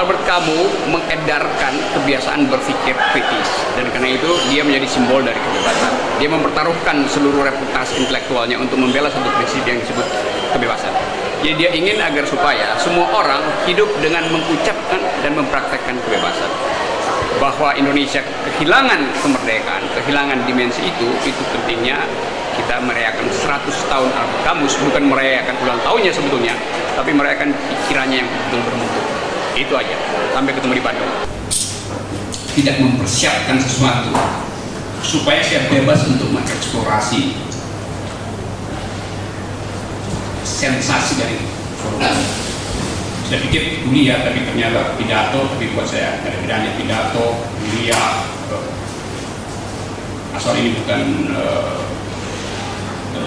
Albert Camus mengedarkan kebiasaan berpikir kritis, dan karena itu dia menjadi simbol dari kebebasan. Dia mempertaruhkan seluruh reputasi intelektualnya untuk membela satu prinsip yang disebut kebebasan. Jadi dia ingin agar supaya semua orang hidup dengan mengucapkan dan mempraktekkan kebebasan. Bahwa Indonesia kehilangan kemerdekaan, kehilangan dimensi itu pentingnya kita merayakan 100 tahun Albert Camus, bukan merayakan ulang tahunnya sebetulnya, tapi merayakan pikirannya yang betul bermutu. Itu aja. Sampai ketemu di Bandung. Tidak mempersiapkan sesuatu supaya saya bebas untuk mengeksplorasi sensasi dari forum. Saya pikir kuliah, tapi ternyata pidato, tapi buat saya ada bedanya pidato, kuliah. Asal ini bukan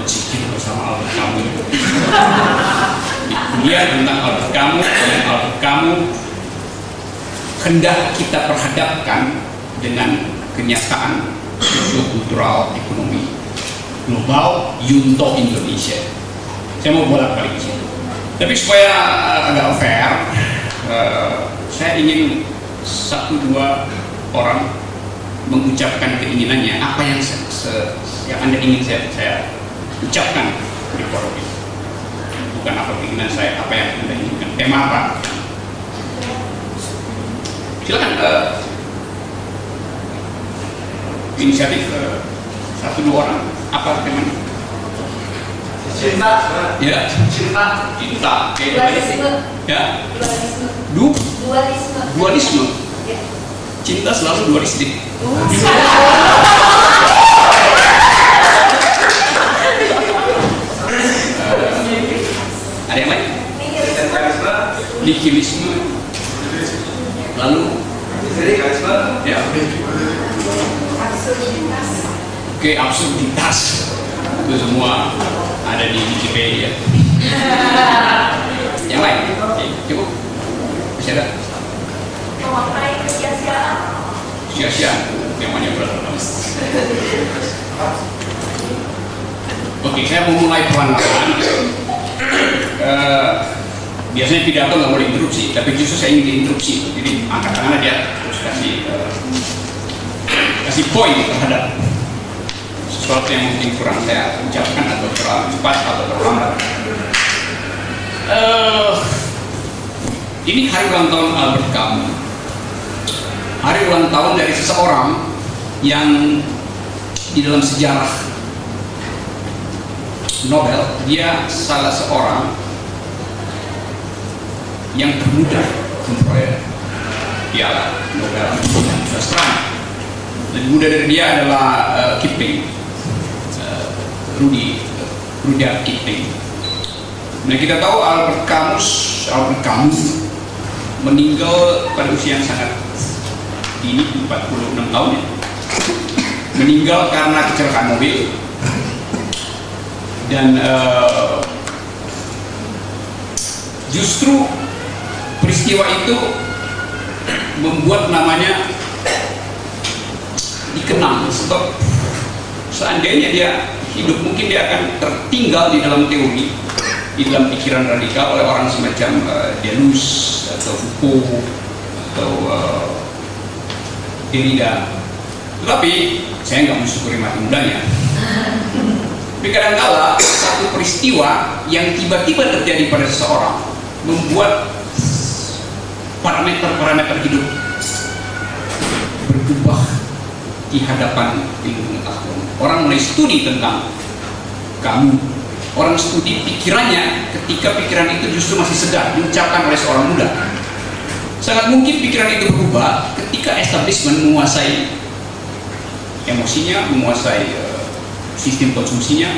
zikir bersama Albert Camus. Kuliah tentang Albert Camus, dan Albert Camus hendak kita perhadapkan dengan kenyataan sosiokultural ekonomi global Yunto Indonesia. Saya mau bolak-balik di situ. Tapi supaya agak fair, saya ingin 1-2 orang mengucapkan keinginannya, apa yang yang Anda ingin saya ucapkan di forum ini. Bukan apa keinginan saya, apa yang Anda inginkan. Tema apa? Silakan. Inisiatif 1-2 orang. Apa temanya? Cinta. Ya. Cinta. Dualisme. Ya. Dualisme. Dualisme. Ya. Cinta selalu dualistik. Ada yang lain? Nihilisme. Lalu ya. Absurditas. Oke, absurditas. Itu semua ada di Wikipedia. Yang lain? Oke, cukup. Masih ada? Memaknai kesia-siaan. Sia-sia. Temanya berat. Oke, saya mau mulai pelan-pelan. Biasanya pidato nggak boleh interupsi, tapi justru saya ingin diinterupsi. Jadi angkat tangan aja, terus kasih poin terhadap sesuatu yang mungkin kurang saya ucapkan atau terlalu cepat atau terlalu lambat. Ini hari ulang tahun Albert Camus. Hari ulang tahun dari seseorang yang di dalam sejarah Nobel, dia salah seorang yang termuda memperoleh piala Nobel sastra. Lebih muda dari dia adalah Kipling, Rudyard Kipling. Nah, kita tahu Albert Camus meninggal pada usia yang sangat dini, 46 tahun ya. Meninggal karena kecelakaan mobil. Dan justru peristiwa itu membuat namanya dikenang, sebab seandainya dia hidup mungkin dia akan tertinggal di dalam teori, di dalam pikiran radikal oleh orang semacam Deleuze atau Foucault atau Derrida. Tetapi saya nggak mensyukuri mati mudanya. Tapi kadang-kala satu peristiwa yang tiba-tiba terjadi pada seseorang membuat parameter-parameter hidup berubah di hadapan ilmu pengetahuan. Orang mulai studi tentang kamu, orang studi pikirannya ketika pikiran itu justru masih segar diucapkan oleh seorang muda. Sangat mungkin pikiran itu berubah ketika establishment menguasai emosinya, menguasai sistem konsumsinya.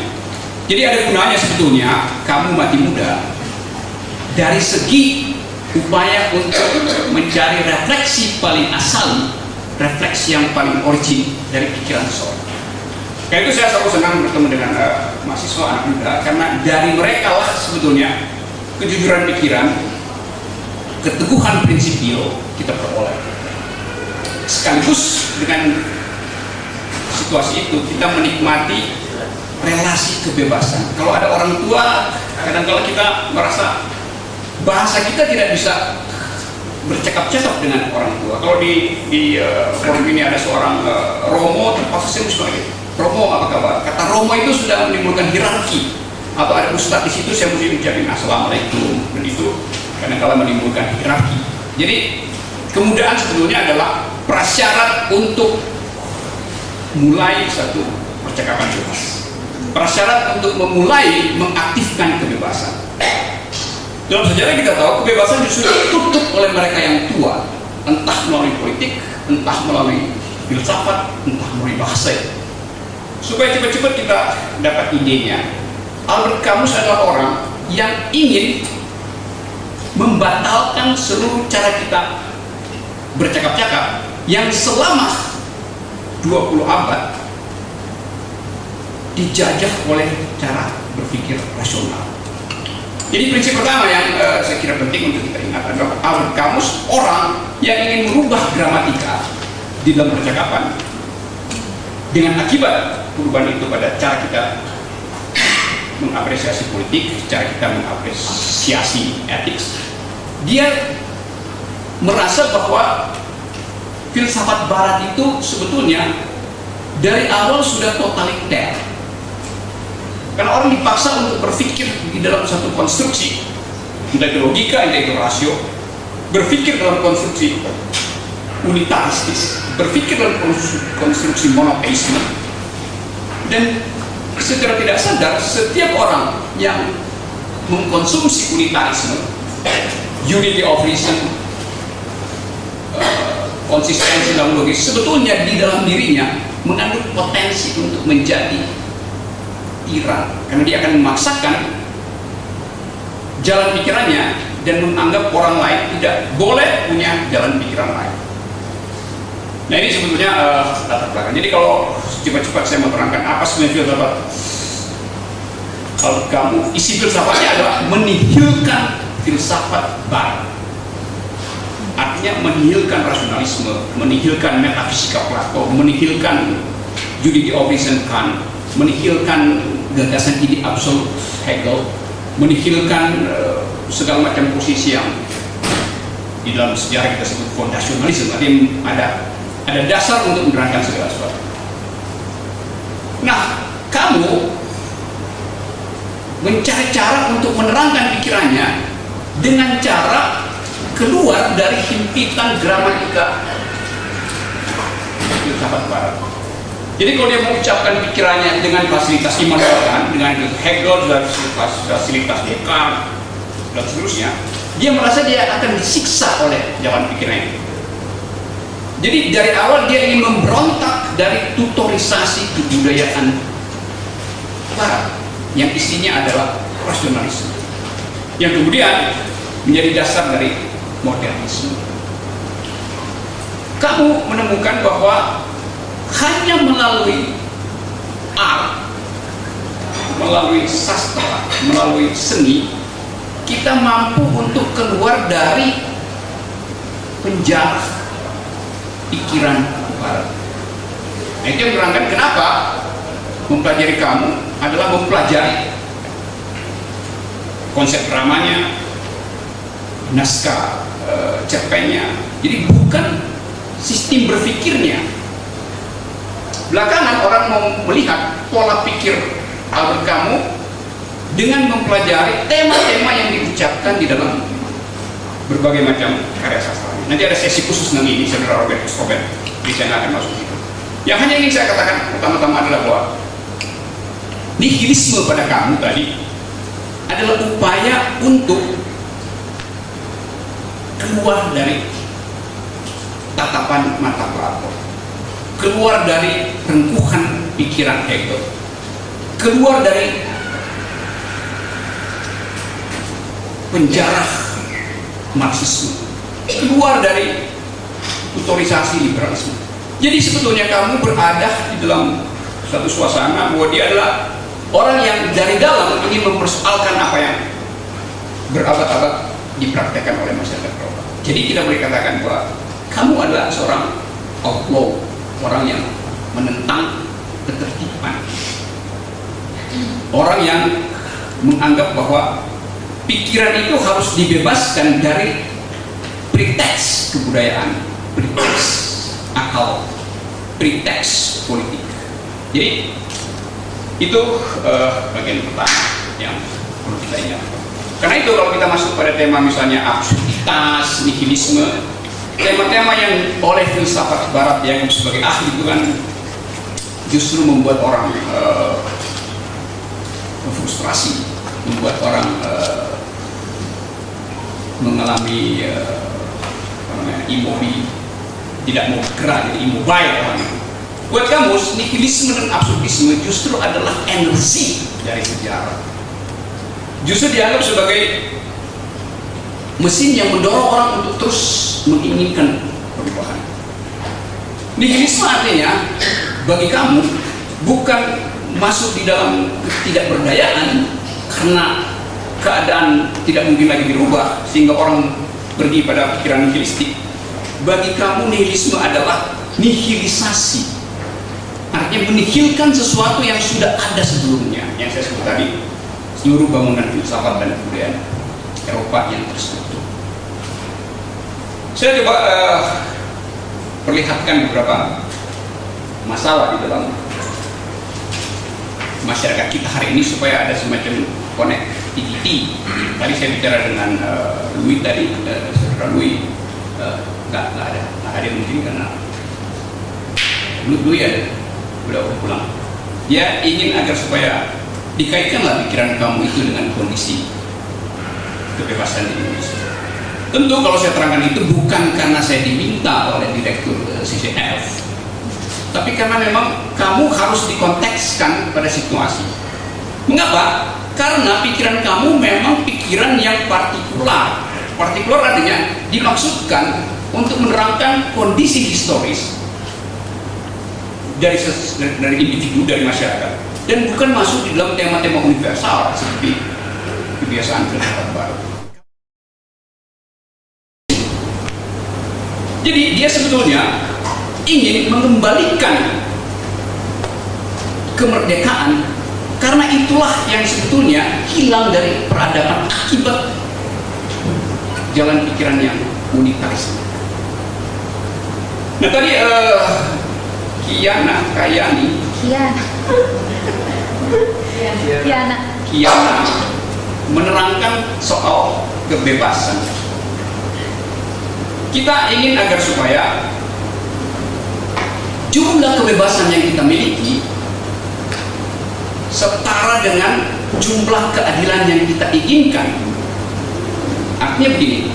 Jadi ada gunanya sebetulnya kamu mati muda dari segi upaya untuk mencari refleksi paling asal, refleksi yang paling origin dari pikiran seseorang. Karena itu saya selalu senang bertemu dengan mahasiswa anak muda, karena dari mereka lah sebetulnya kejujuran pikiran, keteguhan prinsipil kita peroleh. Sekaligus dengan situasi itu kita menikmati relasi kebebasan. Kalau ada orang tua, kadang-kadang kita merasa bahasa kita tidak bisa bercakap-cakap dengan orang tua. Kalau di forum ini ada seorang Romo, terpaksa saya mesti lagi. Romo, apa kabar? Kata Romo itu sudah menimbulkan hierarki. Atau ada ustadz di situ, saya mesti ucapin assalamualaikum, dan itu kadang-kala menimbulkan hierarki. Jadi kemudahan sebetulnya adalah prasyarat untuk mulai satu percakapan bebas. Prasyarat untuk memulai mengaktifkan kebebasan. Dalam sejarah kita tahu kebebasan justru ditutup oleh mereka yang tua, entah melalui politik, entah melalui filsafat, entah melalui bahasa. Supaya cepat-cepat kita dapat idenya, Albert Camus adalah orang yang ingin membatalkan seluruh cara kita bercakap-cakap yang selama 20 abad dijajah oleh cara berpikir rasional. Jadi prinsip pertama yang saya kira penting untuk kita ingat adalah Albert Camus orang yang ingin merubah gramatika di dalam percakapan dengan akibat perubahan itu pada cara kita mengapresiasi politik, cara kita mengapresiasi etik. Dia merasa bahwa filsafat barat itu sebetulnya dari awal sudah totaliter. Karena orang dipaksa untuk berpikir di dalam satu konstruksi, entah itu logika, entah itu rasio, berpikir dalam konstruksi unitaristis, berpikir dalam konstruksi monoteisme, dan secara tidak sadar setiap orang yang mengkonsumsi unitarisme, unity of reason, konsistensi dalam logis, sebetulnya di dalam dirinya mengandung potensi untuk menjadi tiran, karena dia akan memaksakan jalan pikirannya dan menganggap orang lain tidak boleh punya jalan pikiran lain. Nah ini sebetulnya latar belakang. Jadi kalau cepat-cepat saya mau terangkan apa sebenarnya filsafat, kalau kamu isi filsafatnya adalah menihilkan filsafat barat. Artinya menihilkan rasionalisme, menihilkan metafisika Plato, menihilkan unity of reason Kant, menihilkan gagasan ide absolut Hegel, menihilkan segala macam posisi yang di dalam sejarah kita sebut fondasionalisme, artinya ada dasar untuk menerangkan segala sesuatu. Nah, kamu mencari cara untuk menerangkan pikirannya dengan cara keluar dari himpitan gramatika filsafat barat. Jadi kalau dia mengucapkan pikirannya dengan fasilitas Immanuel Kant, dengan Hegel, fasilitas Descartes, dan seterusnya, dia merasa dia akan disiksa oleh jalan pikirannya. Jadi dari awal dia ingin memberontak dari tutorisasi kebudayaan barat yang isinya adalah rasionalisme, yang kemudian menjadi dasar dari modernisme. Kamu menemukan bahwa hanya melalui art, melalui sastra, melalui seni, kita mampu untuk keluar dari penjara pikiran barat. Nah, itu yang menerangkan kenapa mempelajari kamu adalah mempelajari konsep dramanya, naskah cerpennya. Jadi bukan sistem berpikirnya. Belakangan orang mau melihat pola pikir Albert Camus dengan mempelajari tema-tema yang diucapkan di dalam berbagai macam karya sastra. Nanti ada sesi khusus tentang ini, saudara Robert Escobar. Jadi saya nggak akan masuk itu. Yang hanya ingin saya katakan pertama-tama adalah bahwa nihilisme pada kamu tadi adalah upaya untuk keluar dari tatapan mata Plato, keluar dari rengkuhan pikiran Hegel, keluar dari penjara Marxisme, keluar dari tutorisasi liberalisme. Jadi sebetulnya kamu berada di dalam satu suasana bahwa dia adalah orang yang dari dalam ingin mempersoalkan apa yang berabad-abad dipraktekkan oleh masyarakat global. Jadi kita boleh katakan bahwa kamu adalah seorang outlaw, orang yang menentang ketertiban, orang yang menganggap bahwa pikiran itu harus dibebaskan dari preteks kebudayaan, preteks akal, preteks politik. Jadi itu bagian pertama yang perlu kita ingat. Karena itu kalau kita masuk pada tema misalnya absurditas, nihilisme, tema-tema yang oleh filsafat barat yang sebagai ahli itu kan justru membuat orang frustrasi, membuat orang mengalami imobi, tidak mau bergerak, jadi immobile orang. Buat kamus, nihilisme dan absurdisme justru adalah energi dari sejarah. Justru dianggap sebagai mesin yang mendorong orang untuk terus menginginkan perubahan. Nihilisme artinya bagi kamu bukan masuk di dalam ketidakberdayaan karena keadaan tidak mungkin lagi dirubah sehingga orang pergi pada pikiran nihilistik. Bagi kamu nihilisme adalah nihilisasi, artinya menihilkan sesuatu yang sudah ada sebelumnya, yang saya sebut tadi, seluruh bangunan filsafat dan kebudayaan Eropa yang terstruktur. Saya coba perlihatkan beberapa masalah di dalam masyarakat kita hari ini supaya ada semacam connectivity. Tadi saya bicara dengan Louis tadi, saudara Louis, nggak ada mungkin karena Louis ada, udah pulang. Dia ingin agar supaya dikaitkanlah pikiran kamu itu dengan kondisi kebebasan di Indonesia. Tentu kalau saya terangkan itu bukan karena saya diminta oleh direktur CCF, tapi karena memang kamu harus dikontekskan pada situasi. Mengapa? Karena pikiran kamu memang pikiran yang partikular. Partikular artinya dimaksudkan untuk menerangkan kondisi historis dari individu, dari masyarakat, dan bukan masuk di dalam tema-tema universal seperti kebiasaan filsafat baru. Jadi dia sebetulnya ingin mengembalikan kemerdekaan, karena itulah yang sebetulnya hilang dari peradaban akibat jalan pikiran yang unitaris. Nah tadi Kiana menerangkan soal kebebasan. Kita ingin agar supaya jumlah kebebasan yang kita miliki setara dengan jumlah keadilan yang kita inginkan. Artinya begini,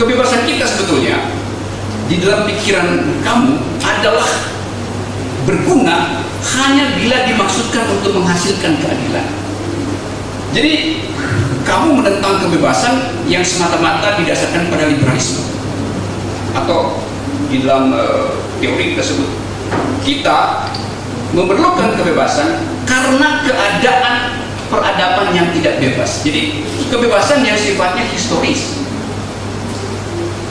kebebasan kita sebetulnya di dalam pikiran kamu adalah berguna hanya bila dimaksudkan untuk menghasilkan keadilan. Jadi kamu menentang kebebasan yang semata-mata didasarkan pada liberalisme, atau di dalam teori tersebut kita memerlukan kebebasan karena keadaan peradaban yang tidak bebas. Jadi kebebasan yang sifatnya historis.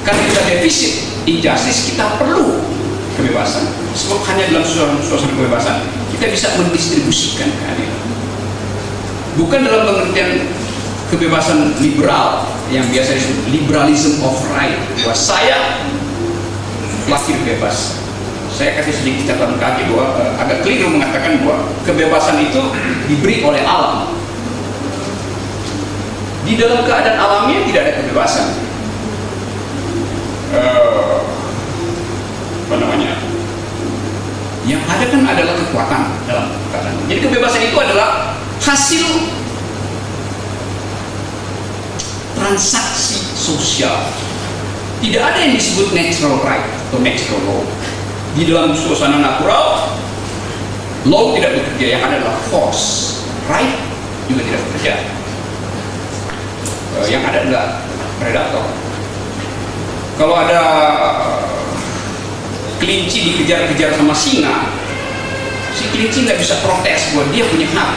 Karena kita defisit injustice, kita perlu kebebasan. Sebab hanya dalam suasana kebebasan kita bisa mendistribusikan keadilan. Bukan dalam pengertian kebebasan liberal yang biasa disebut liberalism of right, bahwa saya lahir bebas. Saya kasih sedikit catatan kaki bahwa agak keliru mengatakan bahwa kebebasan itu diberi oleh alam. Di dalam keadaan alamnya tidak ada kebebasan. Yang ada kan adalah kekuatan dalam keadaan. Jadi kebebasan itu adalah hasil transaksi sosial. Tidak ada yang disebut natural right atau natural law. Di dalam suasana natural, law tidak bekerja, yang ada adalah force. Right juga tidak bekerja. Yang ada adalah predator. Kalau ada kelinci dikejar-kejar sama singa, si kelinci nggak bisa protes bahwa dia punya hak.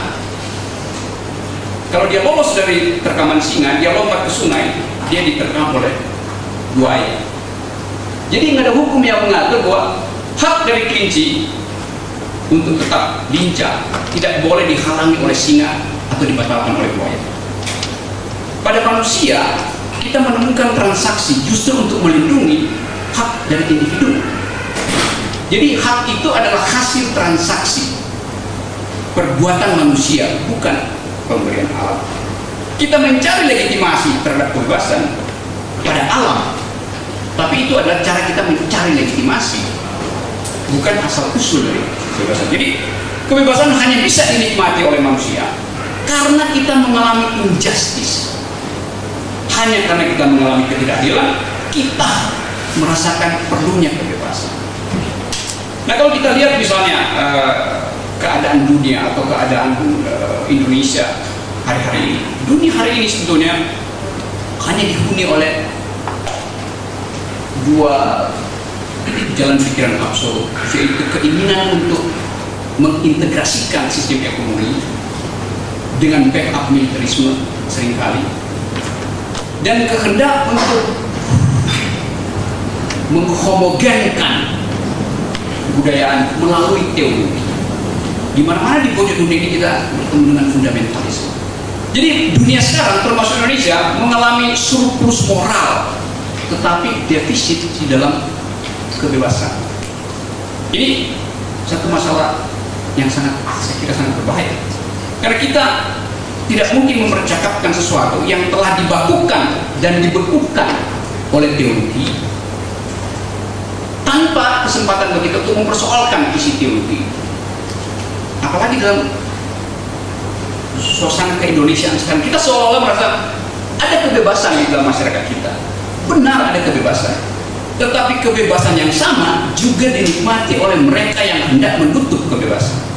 Kalau dia lolos dari terkaman singa, dia lompat ke sungai, dia diterkam oleh buaya. Jadi nggak ada hukum yang mengatur bahwa hak dari kelinci untuk tetap lincah tidak boleh dihalangi oleh singa atau dibatalkan oleh buaya. Pada manusia, kita menemukan transaksi justru untuk melindungi hak dari individu. Jadi hak itu adalah hasil transaksi perbuatan manusia, bukan pemberian alam. Kita mencari legitimasi terhadap kebebasan pada alam, tapi itu adalah cara kita mencari legitimasi, bukan asal usul dari kebebasan. Jadi kebebasan hanya bisa dinikmati oleh manusia karena kita mengalami injustice. Hanya karena kita mengalami ketidakadilan, kita merasakan perlunya kebebasan. Nah, kalau kita lihat misalnya keadaan dunia atau keadaan Indonesia hari-hari ini, dunia hari ini sebetulnya hanya dihuni oleh dua jalan pikiran absolut, yaitu keinginan untuk mengintegrasikan sistem ekonomi dengan backup militerisme seringkali, dan kehendak untuk menghomogenkan kebudayaan melalui teologi. Di mana-mana di pojok dunia ini kita bertemu dengan fundamentalisme. Jadi dunia sekarang termasuk Indonesia mengalami surplus moral, tetapi defisit di dalam kebebasan. Ini satu masalah yang saya kira sangat berbahaya. Karena kita tidak mungkin mempercakapkan sesuatu yang telah dibakukan dan dibekukan oleh teologi tanpa kesempatan bagi kita untuk mempersoalkan isi teologi. Apalagi dalam suasana keindonesiaan sekarang, kita seolah-olah merasa ada kebebasan di dalam masyarakat kita. Benar, ada kebebasan, tetapi kebebasan yang sama juga dinikmati oleh mereka yang hendak menutup kebebasan.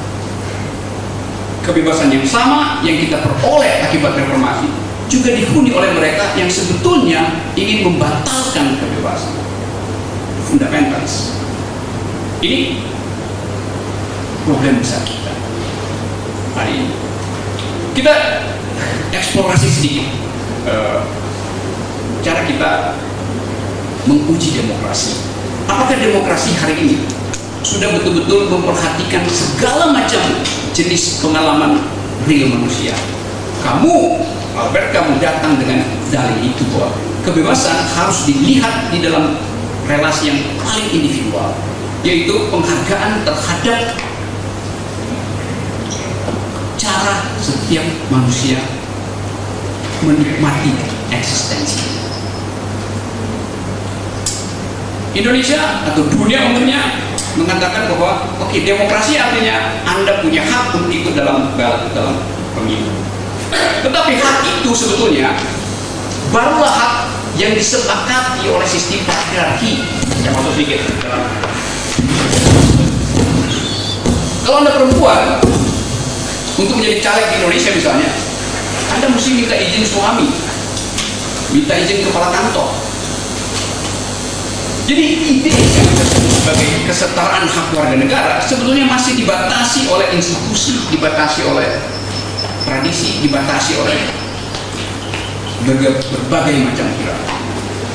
Kebebasan yang sama yang kita peroleh akibat reformasi juga dihuni oleh mereka yang sebetulnya ingin membatalkan kebebasan. Fundamentalis. Ini problem besar kita hari ini. Kita eksplorasi sedikit cara kita menguji demokrasi. Apakah demokrasi hari ini sudah betul-betul memperhatikan segala macam jenis pengalaman real manusia? Kamu, Albert, kamu datang dengan dalih itu bahwa kebebasan harus dilihat di dalam relasi yang paling individual, yaitu penghargaan terhadap cara setiap manusia menikmati eksistensi. Indonesia atau dunia umumnya mengatakan bahwa demokrasi artinya Anda punya hak untuk ikut dalam pemilu. Tetapi hak itu sebetulnya barulah hak yang disepakati oleh sistem patriarki. Saya masuk sedikit dalam. Kalau Anda perempuan untuk menjadi caleg di Indonesia misalnya, Anda mesti minta izin suami, minta izin kepala kantor. Jadi ide yang sebagai kesetaraan hak warga negara sebetulnya masih dibatasi oleh institusi, dibatasi oleh tradisi, dibatasi oleh berbagai macam gerakan.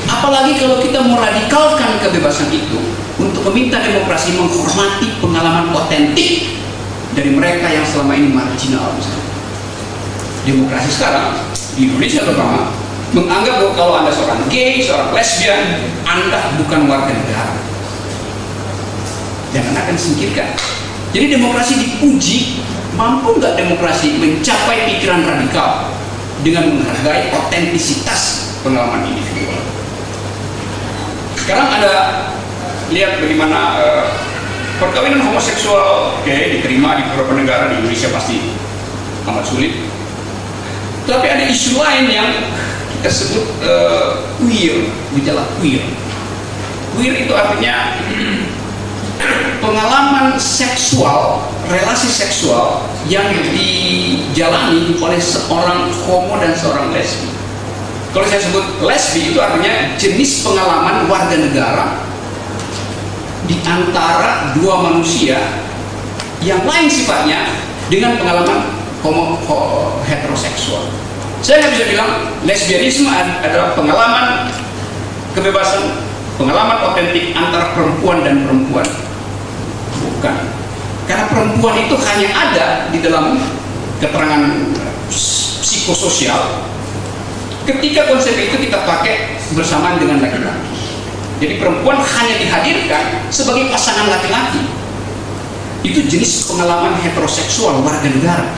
Apalagi kalau kita meradikalkan kebebasan itu untuk meminta demokrasi menghormati pengalaman otentik dari mereka yang selama ini marginal misalnya. Demokrasi sekarang di Indonesia terutama menganggap bahwa kalau Anda seorang gay, seorang lesbian, Anda bukan warga negara. Jangan akan singkirkan. Jadi demokrasi diuji, mampu nggak demokrasi mencapai pikiran radikal dengan menghargai otentisitas pengalaman individual. Sekarang Anda lihat bagaimana perkawinan homoseksual diterima di beberapa negara. Di Indonesia pasti amat sulit. Tapi ada isu lain yang kita sebut queer, gejala queer. Queer itu artinya pengalaman seksual, relasi seksual yang dijalani oleh seorang homo dan seorang lesbi. Kalau saya sebut lesbi itu artinya jenis pengalaman warga negara di antara dua manusia yang lain sifatnya dengan pengalaman heteroseksual. Saya nggak bisa bilang lesbianisme adalah pengalaman kebebasan, pengalaman otentik antara perempuan dan perempuan. Bukan. Karena perempuan itu hanya ada di dalam keterangan psikososial ketika konsep itu kita pakai bersamaan dengan laki-laki. Jadi perempuan hanya dihadirkan sebagai pasangan laki-laki. Itu jenis pengalaman heteroseksual warga negara.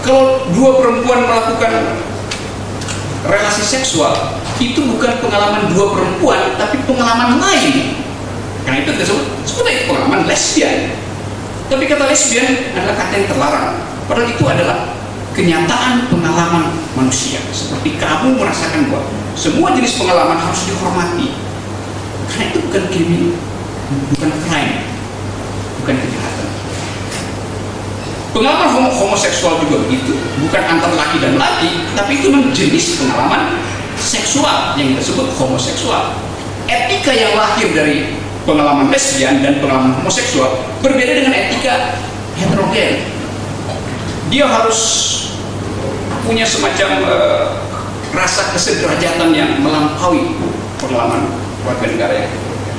Kalau dua perempuan melakukan relasi seksual, itu bukan pengalaman dua perempuan, tapi pengalaman lain. Karena itu disebut itu pengalaman lesbian. Tapi kata lesbian adalah kata yang terlarang. Padahal itu adalah kenyataan pengalaman manusia. Seperti kamu merasakan bahwa semua jenis pengalaman harus dihormati. Karena itu bukan kriminal, bukan crime, bukan kejahatan. Pengalaman homoseksual juga begitu, bukan antar laki dan laki, tapi itu memang jenis pengalaman seksual yang disebut homoseksual. Etika yang lahir dari pengalaman lesbian dan pengalaman homoseksual berbeda dengan etika heterogen. Dia harus punya semacam rasa kesederajatan yang melampaui pengalaman warga negara yang heterogen.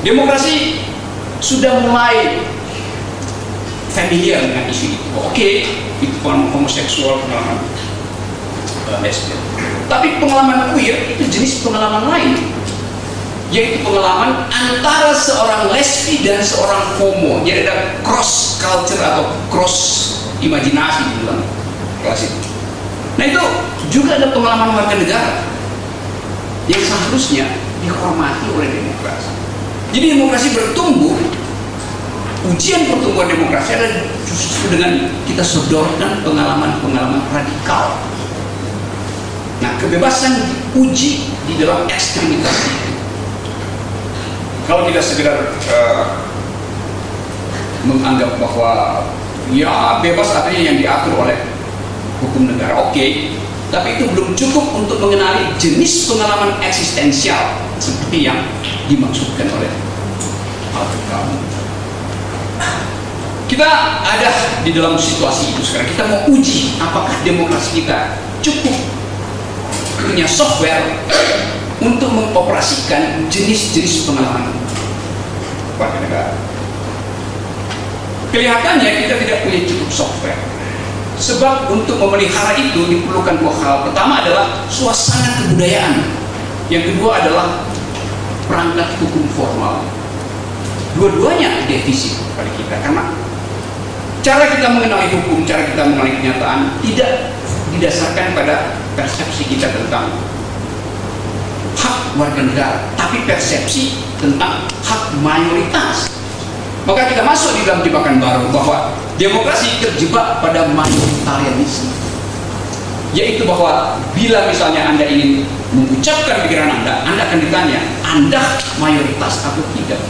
Demokrasi sudah mulai familiar dengan isu itu. Oke, itu pengalaman homoseksual, pengalaman lesbian. Tapi pengalaman queer itu jenis pengalaman lain, yaitu pengalaman antara seorang lesbi dan seorang homo. Jadi ada cross culture atau cross imajinasi di dalam kelas itu. Nah itu juga ada pengalaman warga negara yang seharusnya dihormati oleh demokrasi. Jadi demokrasi bertumbuh, ujian pertumbuhan demokrasi adalah justru dengan kita sodorkan pengalaman-pengalaman radikal. Nah kebebasan diuji di dalam ekstremitas itu. Kalau kita sekedar menganggap bahwa ya bebas artinya yang diatur oleh hukum negara, oke, tapi itu belum cukup untuk mengenali jenis pengalaman eksistensial seperti yang dimaksudkan oleh Al-Quran. Kita ada di dalam situasi itu sekarang. Kita mau uji apakah demokrasi kita cukup punya software untuk mengoperasikan jenis-jenis pengalaman warga negara. Kelihatannya kita tidak punya cukup software. Sebab untuk memelihara itu diperlukan dua hal. Pertama adalah suasana kebudayaan. Yang kedua adalah perangkat hukum formal. Dua-duanya defisit pada kita, karena cara kita mengenali hukum, cara kita mengenali kenyataan tidak didasarkan pada persepsi kita tentang hak warga negara, tapi persepsi tentang hak mayoritas. Maka kita masuk di dalam jebakan baru bahwa demokrasi terjebak pada mayoritarianisme, yaitu bahwa bila misalnya Anda ingin mengucapkan pikiran Anda akan ditanya, Anda mayoritas atau tidak.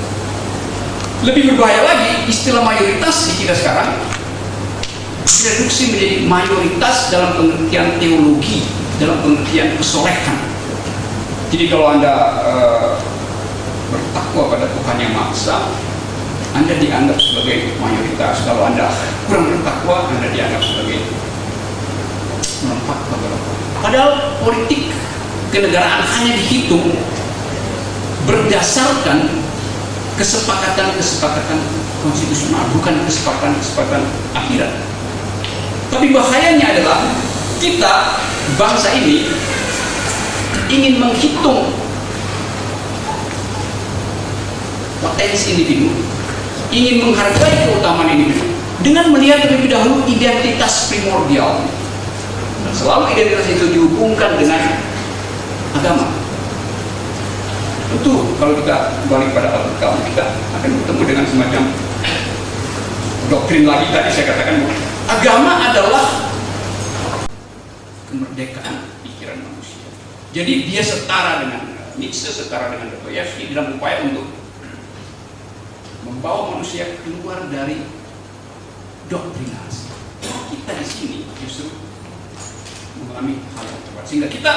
Lebih berbahaya lagi, istilah mayoritas di kita sekarang direduksi menjadi mayoritas dalam pengertian teologi, dalam pengertian kesolehan. Jadi kalau Anda bertakwa pada Tuhan yang Maha Esa, Anda dianggap sebagai mayoritas. Kalau Anda kurang bertakwa, Anda dianggap sebagai menempatkan keberatan. Padahal politik kenegaraan hanya dihitung berdasarkan kesepakatan konstitusional, bukan kesepakatan akhirat. Tapi bahayanya adalah kita, bangsa ini, ingin menghitung potensi individu, ingin menghargai keutamaan individu dengan melihat terlebih dahulu identitas primordial. Dan selalu identitas itu dihubungkan dengan agama. Tentu kalau kita balik pada Al-Quran, kita akan bertemu dengan semacam doktrin lagi. Tadi saya katakan bahwa agama adalah kemerdekaan pikiran manusia. Jadi dia setara dengan Nietzsche, setara dengan Dostoyevsky dalam upaya untuk membawa manusia keluar dari doktrinasi. Kita di sini justru mengalami hal yang tepat, sehingga kita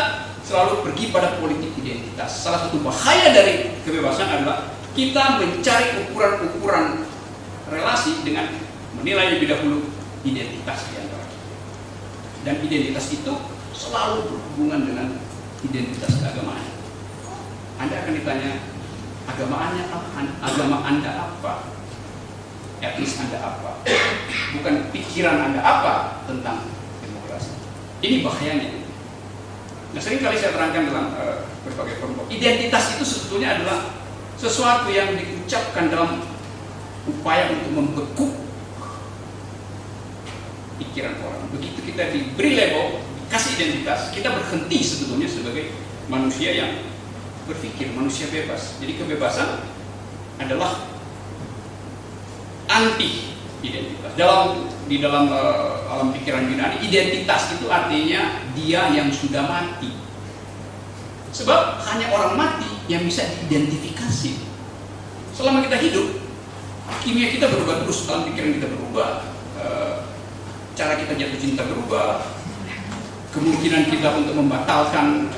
selalu pergi pada politik identitas. Salah satu bahaya dari kebebasan adalah kita mencari ukuran-ukuran relasi dengan menilai lebih dahulu identitas di antara kita. Dan identitas itu selalu berhubungan dengan identitas keagamaan. Anda akan ditanya, agama Anda apa? Etnis Anda apa? Bukan pikiran Anda apa tentang demokrasi. Ini bahayanya. Nah, sering kali saya terangkan dalam berbagai kelompok. Identitas itu sebetulnya adalah sesuatu yang diucapkan dalam upaya untuk membekuk pikiran orang. Begitu kita diberi label, dikasih identitas, kita berhenti sebetulnya sebagai manusia yang berpikir, manusia bebas. Jadi kebebasan adalah anti identitas. Di dalam alam pikiran Yunani, identitas itu artinya dia yang sudah mati. Sebab hanya orang mati yang bisa diidentifikasi. Selama kita hidup, kimia kita berubah terus, alam pikiran kita berubah, cara kita jatuh cinta berubah, kemungkinan kita untuk membatalkan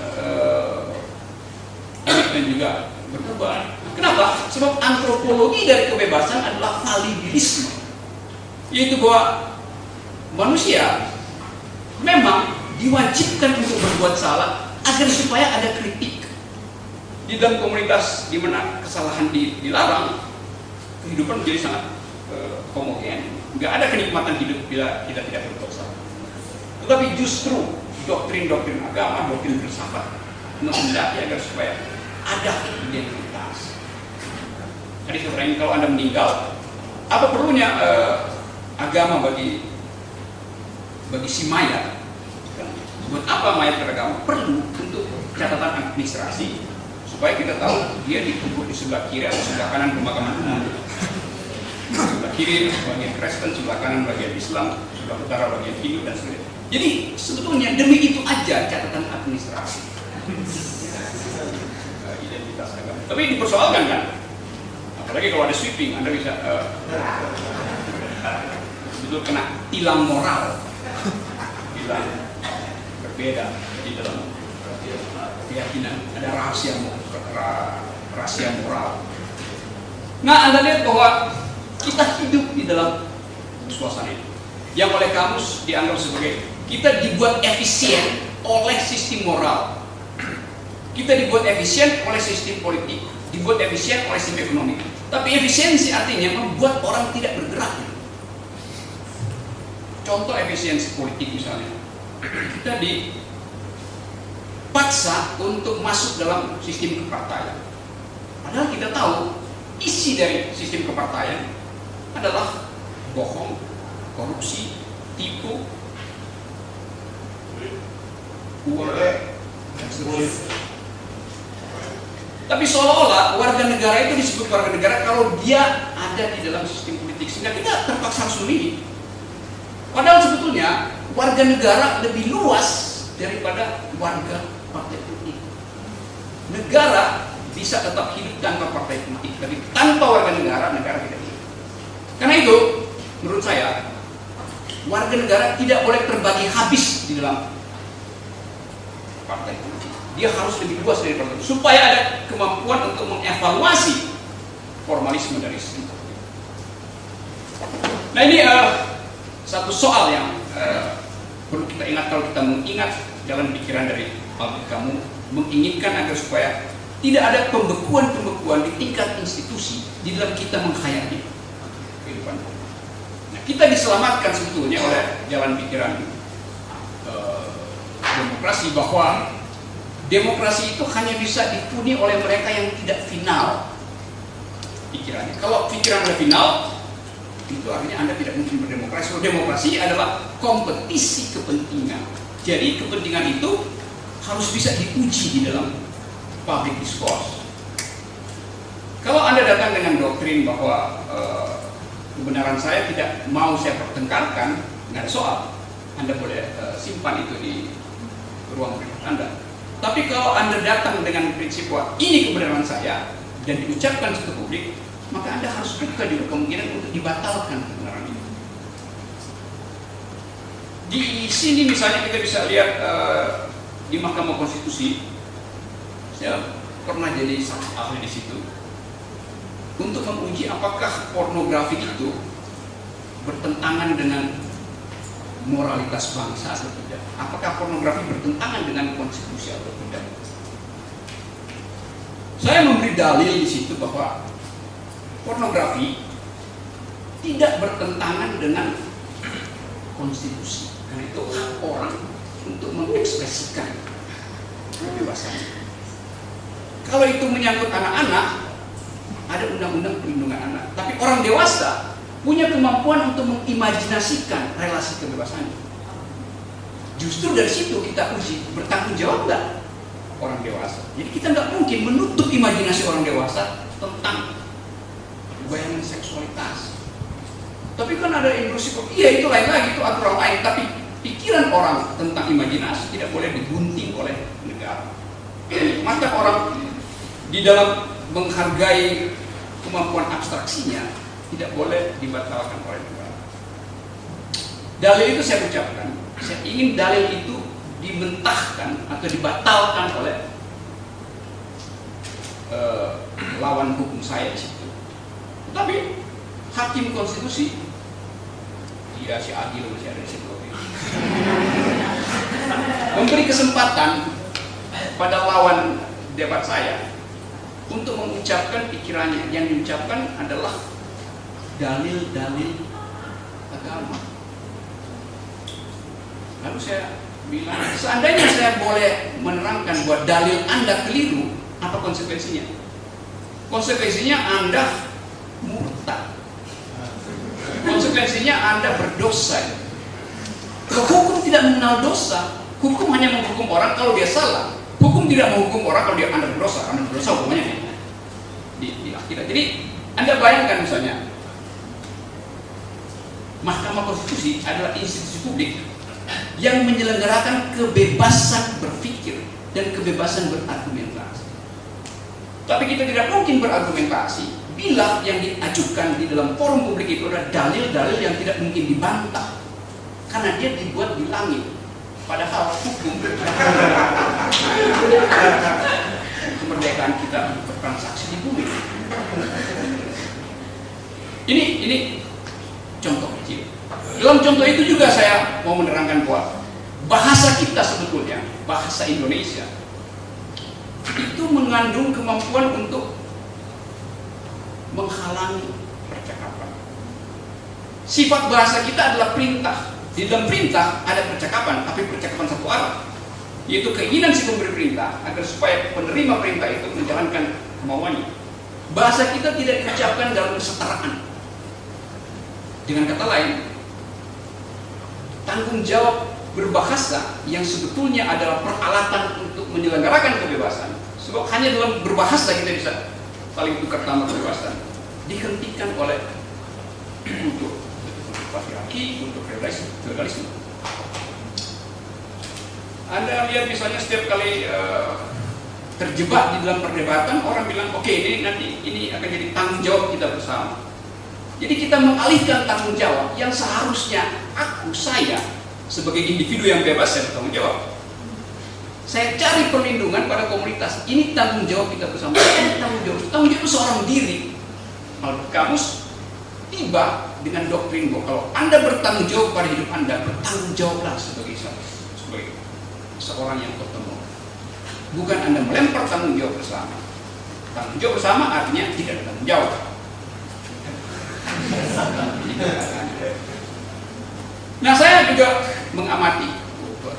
dan juga berubah. Kenapa? Sebab antropologi dari kebebasan adalah validilisme, yaitu bahwa manusia memang diwajibkan untuk berbuat salah agar supaya ada kritik. Di dalam komunitas di mana kesalahan dilarang, kehidupan menjadi sangat homogen. Nggak ada kenikmatan hidup bila kita tidak berbuat salah. Tetapi justru doktrin-doktrin agama, doktrin filsafat menghendaki agar supaya ada identitas. Tadi saya terangin, kalau Anda meninggal, apa perlunya agama bagi si mayat? Buat apa mayat beragama? Perlu untuk catatan administrasi supaya kita tahu dia dikubur di sebelah kiri atau sebelah kanan pemakaman umum. Sebelah kiri bagian Kristen, sebelah kanan bagian Islam, sebelah utara bagian Hindu dan sebagainya. Jadi sebetulnya demi itu aja catatan administrasi. Identitas agama. Tapi dipersoalkan kan? Apalagi kalau ada sweeping, Anda bisa betul kena tilang moral. Tilang berbeda di dalam keyakinan, ada rahasia moral. Nah, Anda lihat bahwa kita hidup di dalam suasana itu yang oleh kamus dianggap sebagai kita dibuat efisien oleh sistem moral, kita dibuat efisien oleh sistem politik, dibuat efisien oleh sistem ekonomi. Tapi efisiensi artinya membuat orang tidak bergerak. Contoh efisiensi politik misalnya, kita dipaksa untuk masuk dalam sistem kepartaian. Padahal kita tahu isi dari sistem kepartaian adalah bohong, korupsi, tipu, uang, dan seterusnya. Tapi seolah-olah warga negara itu disebut warga negara kalau dia ada di dalam sistem politik, sehingga kita terpaksa harus memilih. Padahal sebetulnya warga negara lebih luas daripada warga partai politik. Negara bisa tetap hidup tanpa partai politik, tapi tanpa warga negara tidak hidup. Karena itu, menurut saya, warga negara tidak boleh terbagi habis di dalam partai politik. Dia harus lebih luas dari partai politik supaya ada kemampuan untuk mengevaluasi formalisme dari sistem politik. Nah, ini satu soal yang perlu kita ingat kalau kita mengingat jalan pikiran dari pabrik kamu, menginginkan agar supaya tidak ada pembekuan-pembekuan di tingkat institusi di dalam kita menghayati kehidupan. Nah, kita diselamatkan sebetulnya oleh jalan pikiran demokrasi, bahwa demokrasi itu hanya bisa dihuni oleh mereka yang tidak final pikirannya. Kalau pikiran Anda final, itu artinya Anda tidak mungkin berdemokrasi. So, demokrasi adalah kompetisi kepentingan. Jadi kepentingan itu harus bisa diuji di dalam public discourse. Kalau Anda datang dengan doktrin bahwa kebenaran saya tidak mau saya pertengkarkan, nggak ada soal. Anda boleh simpan itu di ruang privat Anda. Tapi kalau Anda datang dengan prinsip bahwa ini kebenaran saya dan diucapkan ke publik, maka Anda harus buka juga kemungkinan untuk dibatalkan kebenaran itu. Di sini misalnya kita bisa lihat di Mahkamah Konstitusi, saya pernah jadi ahli di situ untuk menguji apakah pornografi itu bertentangan dengan moralitas bangsa atau tidak. Apakah pornografi bertentangan dengan konstitusi atau tidak? Saya memberi dalil di situ bahwa pornografi tidak bertentangan dengan konstitusi. Karena itu hak orang untuk mengekspresikan kebebasan. Kalau itu menyangkut anak-anak, ada undang-undang perlindungan anak. Tapi orang dewasa punya kemampuan untuk mengimajinasikan relasi kebebasan. Justru dari situ kita uji bertanggung jawab nggak orang dewasa. Jadi kita nggak mungkin menutup imajinasi orang dewasa tentang bayangan seksualitas. Tapi kan ada ilusi, iya itu lain lagi, itu aturan lain. Tapi pikiran orang tentang imajinasi tidak boleh digunting oleh negara. Maka orang di dalam menghargai kemampuan abstraksinya tidak boleh dibatalkan oleh negara. Dalil itu saya ucapkan, saya ingin dalil itu dimentahkan atau dibatalkan oleh lawan hukum saya di situ. Tapi hakim konstitusi, ya si Adil masih ada di situ, memberi kesempatan pada lawan debat saya untuk mengucapkan pikirannya. Yang diucapkan adalah dalil-dalil agama. Lalu saya bilang, seandainya saya boleh menerangkan bahwa dalil Anda keliru, apa konsekuensinya? Konsekuensinya Anda murtad. Konsekuensinya Anda berdosa. Hukum tidak mengenal dosa. Hukum hanya menghukum orang kalau dia salah. Hukum tidak menghukum orang kalau dia Anda berdosa. Anda berdosa hukumannya di akhirat. Jadi Anda bayangkan misalnya, Mahkamah Konstitusi adalah institusi publik yang menyelenggarakan kebebasan berpikir dan kebebasan berargumentasi. Tapi kita tidak mungkin berargumentasi bila yang diajukan di dalam forum publik itu adalah dalil-dalil yang tidak mungkin dibantah karena dia dibuat di langit. Padahal hukum kemerdekaan kita bertransaksi di bumi. Ini contoh kecil. Dalam contoh itu juga saya mau menerangkan bahwa bahasa kita sebetulnya, bahasa Indonesia, itu mengandung kemampuan untuk menghalangi percakapan. Sifat bahasa kita adalah perintah. Di dalam perintah ada percakapan, tapi percakapan satu arah, yaitu keinginan si pemberi perintah agar supaya penerima perintah itu menjalankan kemauannya. Bahasa kita tidak diucapkan dalam kesetaraan. Dengan kata lain, tanggung jawab berbahasa yang sebetulnya adalah peralatan untuk menyelenggarakan kebebasan. Sebab hanya dalam berbahasa kita bisa saling tukar tambah kebebasan, dihentikan oleh untuk patriarki, untuk feudalisme. Anda lihat misalnya setiap kali terjebak di dalam perdebatan, orang bilang, oke, ini nanti ini akan jadi tanggung jawab kita bersama. Jadi kita mengalihkan tanggung jawab yang seharusnya saya sebagai individu yang bebas, saya bertanggung jawab. Saya cari perlindungan pada komunitas. Ini tanggung jawab kita bersama. Ini tanggung jawab seorang diri. Kalau kamus tiba dengan doktrin bahwa kalau Anda bertanggung jawab pada hidup Anda, bertanggung jawablah sebagai seorang yang bertemu. Bukan Anda melempar tanggung jawab bersama. Tanggung jawab bersama artinya tidak ada tanggung jawab. Nah, saya juga mengamati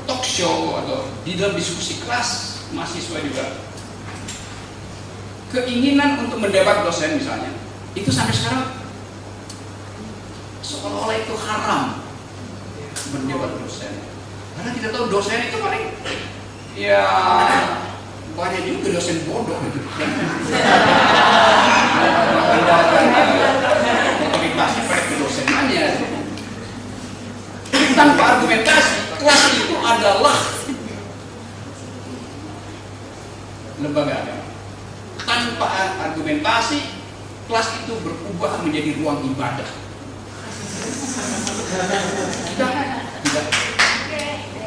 talk show atau di dalam diskusi kelas mahasiswa juga, keinginan untuk mendebat dosen misalnya, itu sampai sekarang seolah-olah itu haram mendebat dosen. Karena kita tahu dosen itu paling ya banyak juga dosen bodoh gitu. Otoritasnya pada ke dosenannya. Tanpa argumentasi, kelas itu adalah lembaga agama. Tanpa argumentasi, kelas itu berubah menjadi ruang ibadah. Kita tidak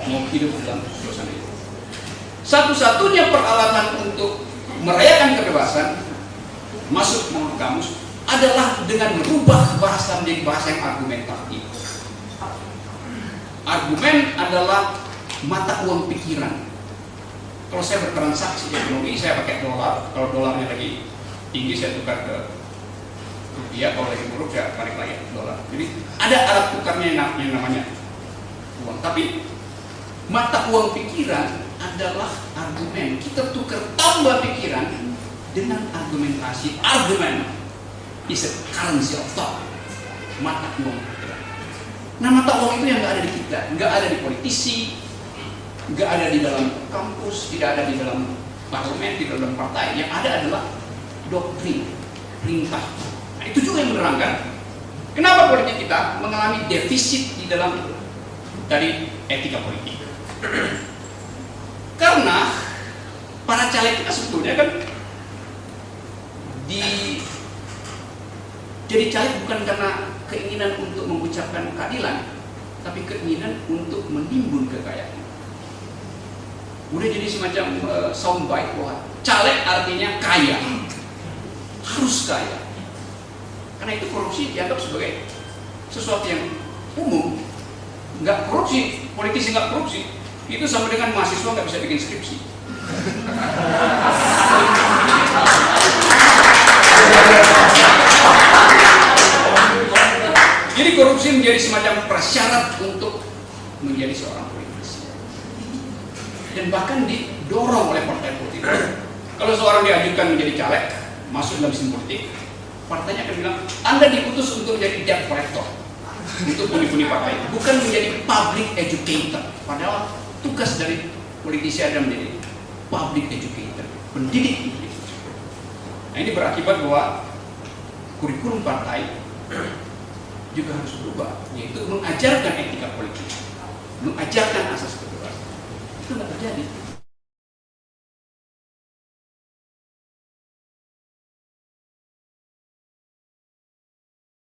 mau hidup dalam suasana itu. Satu-satunya peralatan untuk merayakan kebebasan masuk menurut kamus adalah dengan merubah bahasa menjadi bahasa yang argumentatif. Argumen adalah mata uang pikiran. Kalau saya bertransaksi ekonomi, saya pakai dolar. Kalau dolarnya lagi tinggi, saya tukar ke rupiah. Kalau lagi buruk, saya balik lagi ke dolar. Jadi ada alat tukarnya yang namanya uang. Tapi Mata uang pikiran adalah argumen. Kita tukar tambah pikiran dengan argumentasi. Argumen is a currency of thought. Mata uang pikiran. Nah, mata uang itu yang nggak ada di kita, nggak ada di politisi, nggak ada di dalam kampus, tidak ada di dalam parlemen, tidak dalam partai. Yang ada adalah doktrin, perintah. Nah, itu juga yang menerangkan kenapa politik kita mengalami defisit di dalam dari etika politik. Karena para caleg kita sebetulnya kan jadi caleg bukan karena keinginan untuk mengucapkan keadilan, tapi keinginan untuk menimbun kekayaan. Udah jadi semacam soundbite bahwa caleg artinya kaya, harus kaya. Karena itu korupsi dianggap sebagai sesuatu yang umum. Nggak korupsi, politisi nggak korupsi, itu sama dengan mahasiswa nggak bisa bikin skripsi. Jadi korupsi menjadi semacam prasyarat untuk menjadi seorang politisi, dan bahkan didorong oleh partai politik. Kalau seorang diajukan menjadi caleg, masuk dalam mesin politik, partainya akan bilang, Anda diutus untuk menjadi debt collector, untuk puni-puni partai, bukan menjadi public educator. Padahal tugas dari politisi adalah menjadi public educator, pendidik. Nah, ini berakibat bahwa kurikulum partai juga harus berubah, yaitu mengajarkan etika politik, mengajarkan asas kebebasan. Itu nggak terjadi.